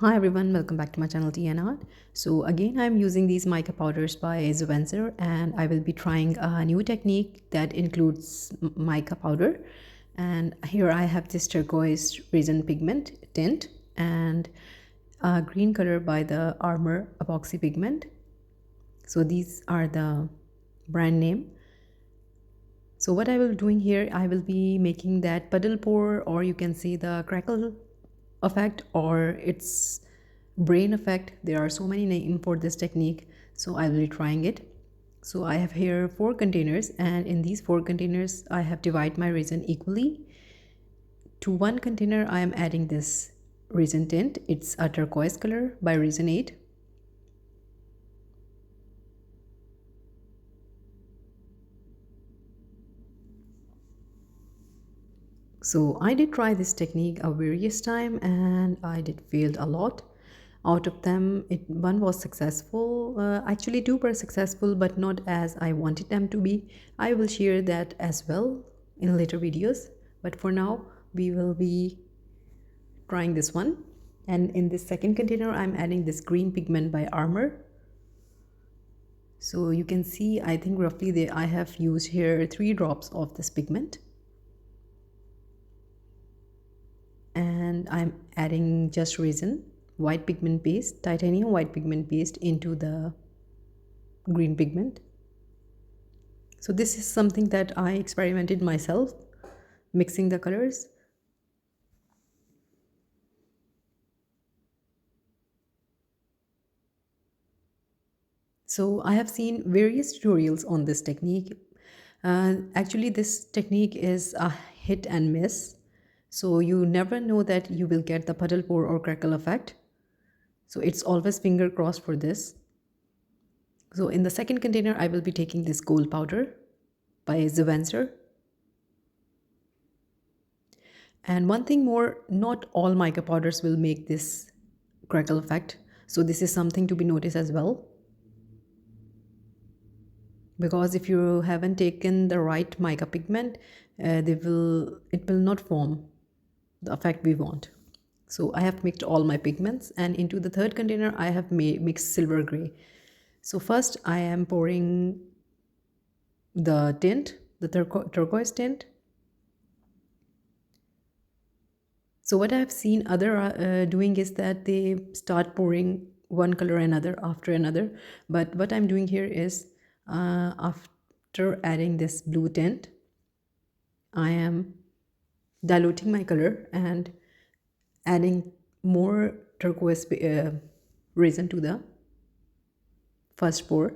Hi everyone, welcome back to my channel TN Art. So again, I'm using these mica powders by Zwanzer, and I will be trying a new technique that includes mica powder. And here I have this turquoise resin pigment tint and a green color by the Armour epoxy pigment. So these are the brand name. So what I will be doing here, I will be making that puddle pour, or you can say the crackle effect, or its brain effect. There are so many names for this technique, so I will be trying it. So I have here 4 containers, and in these 4 containers I have divided my resin equally. To one container I am adding this resin tint. It's a turquoise color by Resin 8. So I did try this technique a various time, and I did failed a lot. Out of them, one was successful. Actually, 2 were successful, but not as I wanted them to be. I will share that as well in later videos. But for now, we will be trying this one. And in this second container, I'm adding this green pigment by Armour. So you can see, I think roughly I have used here 3 drops of this pigment. And I'm adding just resin, white pigment paste, titanium white pigment paste into the green pigment. So this is something that I experimented myself, mixing the colors. So I have seen various tutorials on this technique. Actually, this technique is a hit and miss. So you never know that you will get the puddle pour or crackle effect. So it's always finger crossed for this. So in the second container, I will be taking this gold powder by Zwanzer. And one thing more, not all mica powders will make this crackle effect. So this is something to be noticed as well. Because if you haven't taken the right mica pigment, it will not form the effect we want. So I have mixed all my pigments, and into the third container I have mixed silver gray. So first I am pouring the tint, the turquoise tint. So what I've seen other doing is that they start pouring one color another after another. But what I'm doing here is after adding this blue tint, I am diluting my color and adding more turquoise resin to the first pour.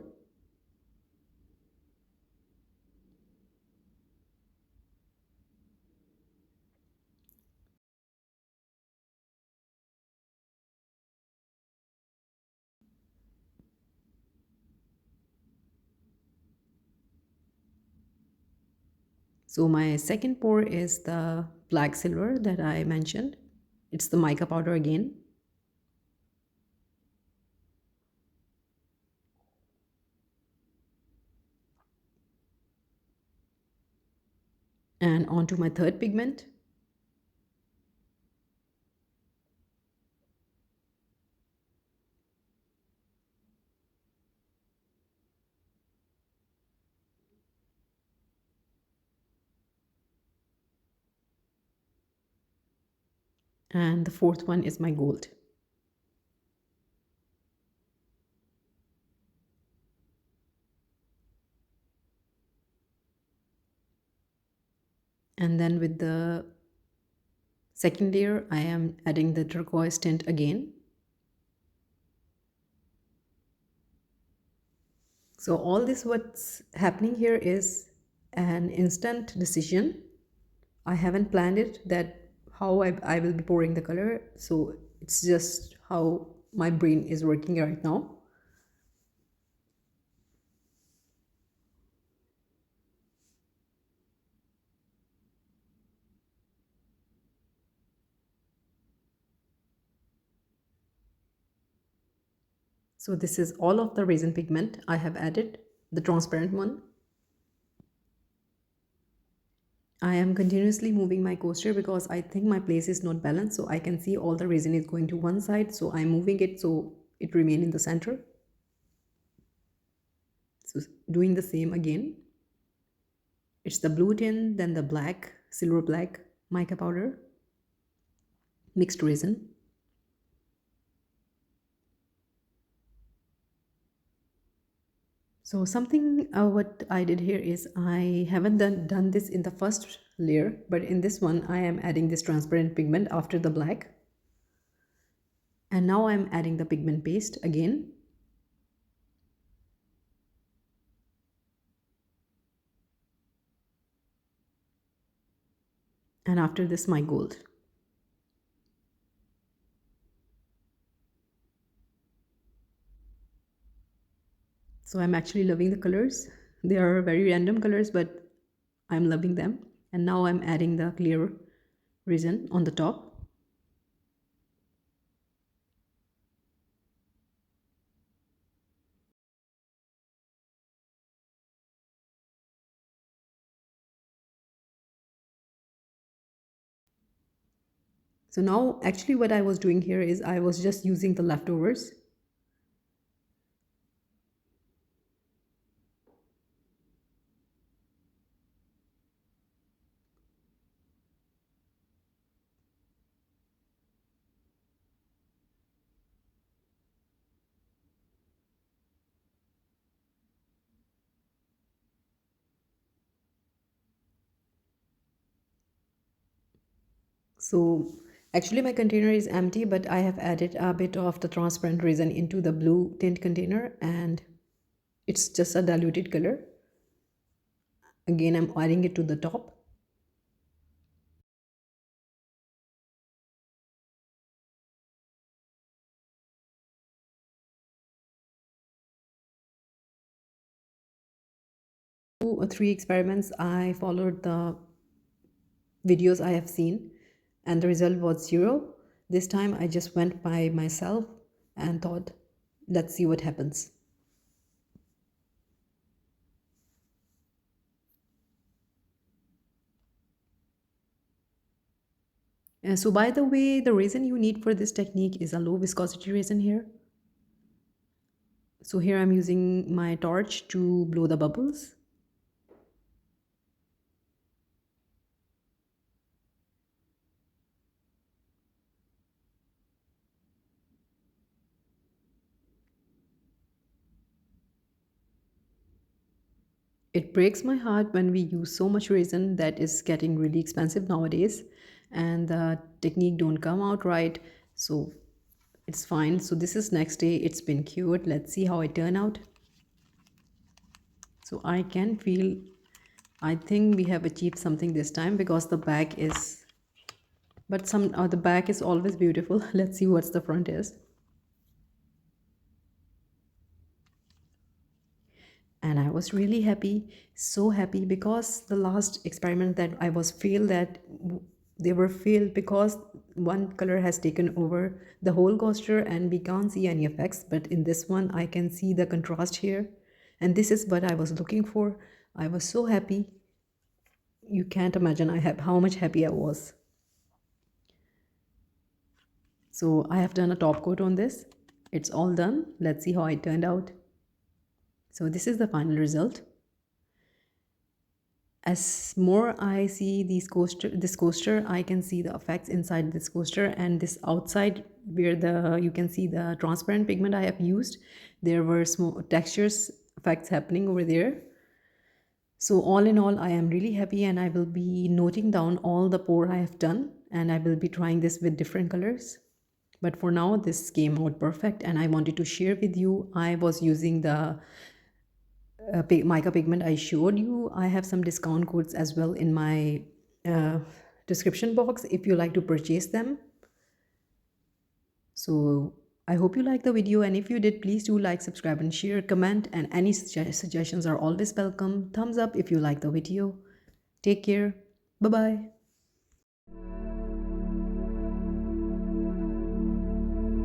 So my second pour is the black silver that I mentioned. It's the mica powder again. And onto my third pigment. And the fourth one is my gold. And then with the second layer, I am adding the turquoise tint again. So all this what's happening here is an instant decision. I haven't planned it that how I will be pouring the color. So it's just how my brain is working right now. So this is all of the resin pigment I have added, the transparent one. I am continuously moving my coaster because I think my place is not balanced, so I can see all the resin is going to one side, so I'm moving it so it remain in the center. So doing the same again. It's the blue tint, then the black, silver black mica powder, mixed resin. So something what I did here is I haven't done this in the first layer, but in this one I am adding this transparent pigment after the black. And now I'm adding the pigment paste again. And after this, my gold. So I'm actually loving the colors. They are very random colors, but I'm loving them. And now I'm adding the clear resin on the top. So now actually what I was doing here is I was just using the leftovers. So actually my container is empty, but I have added a bit of the transparent resin into the blue tint container and it's just a diluted color. Again, I'm adding it to the top. Two or three experiments, I followed the videos I have seen and the result was 0. This time I just went by myself and thought, let's see what happens. So by the way, the resin you need for this technique is a low viscosity resin here. So here I'm using my torch to blow the bubbles. It breaks my heart when we use so much resin that is getting really expensive nowadays and the technique don't come out right. So it's fine. So this is next day. It's been cured. Let's see how it turn out. So I can feel, I think we have achieved something this time because the back is, but the back is always beautiful. Let's see what's the front is. And I was really happy, so happy, because the last experiment that I was failed, that they were failed because one color has taken over the whole coaster and we can't see any effects. But in this one I can see the contrast here, and this is what I was looking for. I was so happy. You can't imagine how much happy I was. So I have done a top coat on this. It's all done. Let's see how it turned out. So this is the final result. As more I see this coaster, I can see the effects inside this coaster, and this outside where you can see the transparent pigment I have used, there were small textures effects happening over there. So all in all, I am really happy, and I will be noting down all the pour I have done, and I will be trying this with different colors. But for now, this came out perfect, and I wanted to share with you. I was using the mica pigment I showed you. I have some discount codes as well in my description box if you like to purchase them. So I hope you like the video, and if you did, please do like, subscribe and share, comment, and any suggestions are always welcome. Thumbs up if you like the video. Take care. Bye bye.